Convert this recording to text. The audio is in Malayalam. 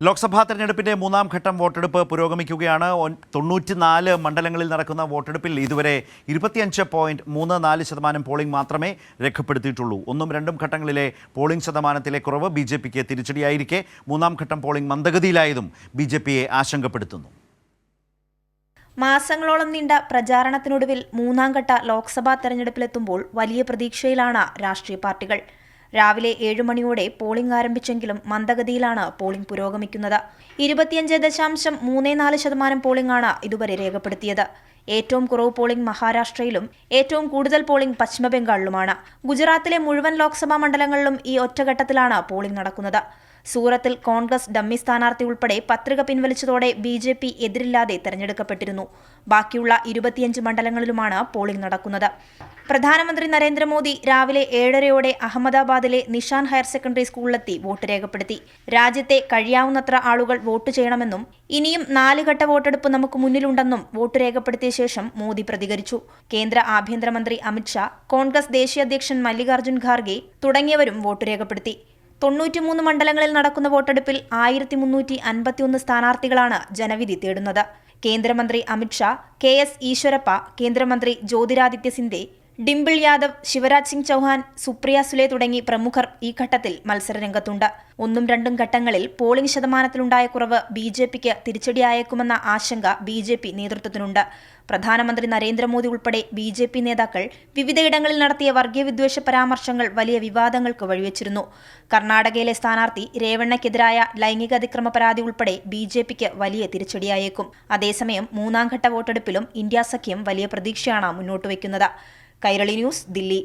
ലോക്സഭാ തെരഞ്ഞെടുപ്പിന്റെ മൂന്നാം ഘട്ടം വോട്ടെടുപ്പ് പുരോഗമിക്കുകയാണ്. 94 മണ്ഡലങ്ങളിൽ നടക്കുന്ന വോട്ടെടുപ്പിൽ ഇതുവരെ 25.34% പോളിംഗ് മാത്രമേ രേഖപ്പെടുത്തിയിട്ടുള്ളൂ. ഒന്നും രണ്ടും ഘട്ടങ്ങളിലെ പോളിംഗ് ശതമാനത്തിലെ കുറവ് ബിജെപിക്ക് തിരിച്ചടിയായിരിക്കെ മൂന്നാം ഘട്ടം പോളിംഗ് മന്ദഗതിയിലായതും ബിജെപിയെ ആശങ്കപ്പെടുത്തുന്നു. മാസങ്ങളോളം നീണ്ട പ്രചാരണത്തിനൊടുവിൽ മൂന്നാം ഘട്ട ലോക്സഭാ തെരഞ്ഞെടുപ്പിലെത്തുമ്പോൾ വലിയ പ്രതീക്ഷയിലാണ് രാഷ്ട്രീയ പാർട്ടികൾ. രാവിലെ 7 മണിയോടെ പോളിംഗ് ആരംഭിച്ചെങ്കിലും മന്ദഗതിയിലാണ് പോളിംഗ് പുരോഗമിക്കുന്നത്. 25.34% പോളിംഗാണ് ഇതുവരെ രേഖപ്പെടുത്തിയത്. ഏറ്റവും കുറവ് പോളിംഗ് മഹാരാഷ്ട്രയിലും ഏറ്റവും കൂടുതൽ പോളിംഗ് പശ്ചിമബംഗാളിലുമാണ്. ഗുജറാത്തിലെ മുഴുവൻ ലോക്സഭാ മണ്ഡലങ്ങളിലും ഈ ഒറ്റഘട്ടത്തിലാണ് പോളിംഗ് നടക്കുന്നത്. സൂറത്തിൽ കോൺഗ്രസ് ഡമ്മി സ്ഥാനാർത്ഥി ഉൾപ്പെടെ പത്രിക പിൻവലിച്ചതോടെ ബിജെപി എതിരില്ലാതെ തെരഞ്ഞെടുക്കപ്പെട്ടിരുന്നു. ബാക്കിയുള്ള 25 മണ്ഡലങ്ങളിലുമാണ് പോളിംഗ് നടക്കുന്നത്. പ്രധാനമന്ത്രി നരേന്ദ്രമോദി രാവിലെ 7:30 അഹമ്മദാബാദിലെ നിഷാൻ ഹയർ സെക്കൻഡറി സ്കൂളിലെത്തി വോട്ട് രേഖപ്പെടുത്തി. രാജ്യത്തെ കഴിയാവുന്നത്ര ആളുകൾ വോട്ട് ചെയ്യണമെന്നും ഇനിയും 4 ഘട്ട വോട്ടെടുപ്പ് നമുക്ക് മുന്നിലുണ്ടെന്നും വോട്ട് രേഖപ്പെടുത്തിയ ശേഷം മോദി പ്രതികരിച്ചു. കേന്ദ്ര ആഭ്യന്തരമന്ത്രി അമിത്ഷാ, കോൺഗ്രസ് ദേശീയ അധ്യക്ഷൻ മല്ലികാർജ്ജുൻ ഖാർഗെ തുടങ്ങിയവരും വോട്ട് രേഖപ്പെടുത്തി. 93 മണ്ഡലങ്ങളിൽ നടക്കുന്ന വോട്ടെടുപ്പിൽ 1351 സ്ഥാനാർത്ഥികളാണ് ജനവിധി തേടുന്നത്. കേന്ദ്രമന്ത്രി അമിത്ഷാ, KS ഈശ്വരപ്പ, കേന്ദ്രമന്ത്രി ജ്യോതിരാദിത്യ സിന്ധ്യ, ഡിംപിൾ യാദവ്, ശിവരാജ് സിംഗ് ചൌഹാൻ, സുപ്രിയ സുലെ തുടങ്ങി പ്രമുഖർ ഈ ഘട്ടത്തിൽ മത്സരരംഗത്തുണ്ട്. ഒന്നും രണ്ടും ഘട്ടങ്ങളിൽ പോളിംഗ് ശതമാനത്തിലുണ്ടായ കുറവ് ബിജെപിക്ക് തിരിച്ചടിയായേക്കുമെന്ന ആശങ്ക ബിജെപി നേതൃത്വത്തിനുണ്ട്. പ്രധാനമന്ത്രി നരേന്ദ്രമോദി ഉൾപ്പെടെ ബിജെപി നേതാക്കൾ വിവിധയിടങ്ങളിൽ നടത്തിയ വർഗീയ വിദ്വേഷ പരാമർശങ്ങൾ വലിയ വിവാദങ്ങൾക്ക് വഴിവെച്ചിരുന്നു. കർണാടകയിലെ സ്ഥാനാർത്ഥി രേവണ്ണയ്ക്കെതിരായ ലൈംഗിക അതിക്രമ പരാതി ഉൾപ്പെടെ ബിജെപിക്ക് വലിയ തിരിച്ചടിയായേക്കും. അതേസമയം മൂന്നാം ഘട്ട വോട്ടെടുപ്പിലും ഇന്ത്യ സഖ്യം വലിയ പ്രതീക്ഷയാണ് മുന്നോട്ടുവെക്കുന്നത്. കൈരളി ന്യൂസ്, ദില്ലി.